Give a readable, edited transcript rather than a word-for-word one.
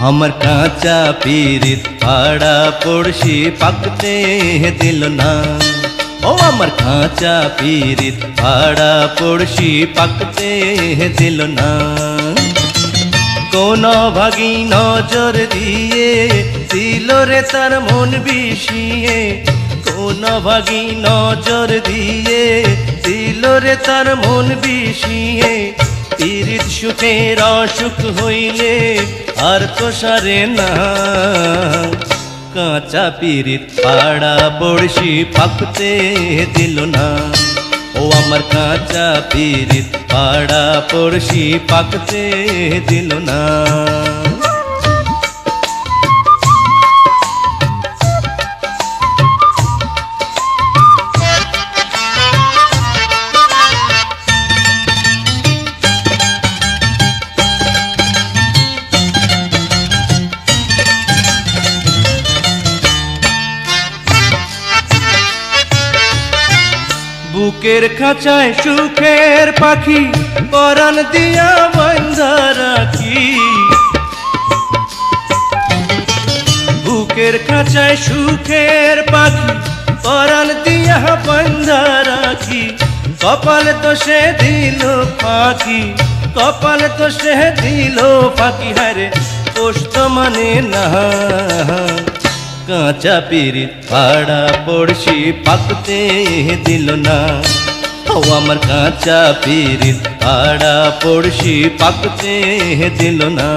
আমার কাঁচা পিরিত পাড়া পড়শি পাকতে দিল না। ও আমার কাঁচা পিরিত পাড়া পড়শি পাকতে দিল না। কোন ভাগী নজর দিয়ে দিল রে তার মন বিষিয়ে, কোন ভাগী নজর দিয়ে দিল রে তার মন বিষিয়ে। পিরিত সুখের অসুখ হইলে আর তো সারে না। কাঁচা পিরিত পাড়া পড়শি পাকতে দিল না। ও আমার কাঁচা পিরিত পাড়া পড়শি পাকতে দিল না। বুকের খাঁচায় সুখের পাখি পরাণ দিয়া বাঁধা রাখি। বুকের খাঁচায় সুখের পাখি পরাণ দিয়া বাঁধা রাখি। কপাল তো সে দিল ফাঁকি, কপাল তো সে দিল ফাঁকি। হারে পোষ্ট মানে না। কাঁচা পিরিত পাড়া পড়শি পাকতে দিল না। ও আমার কাঁচা পিরিত পাড়া পড়শি পাকতে দিল না।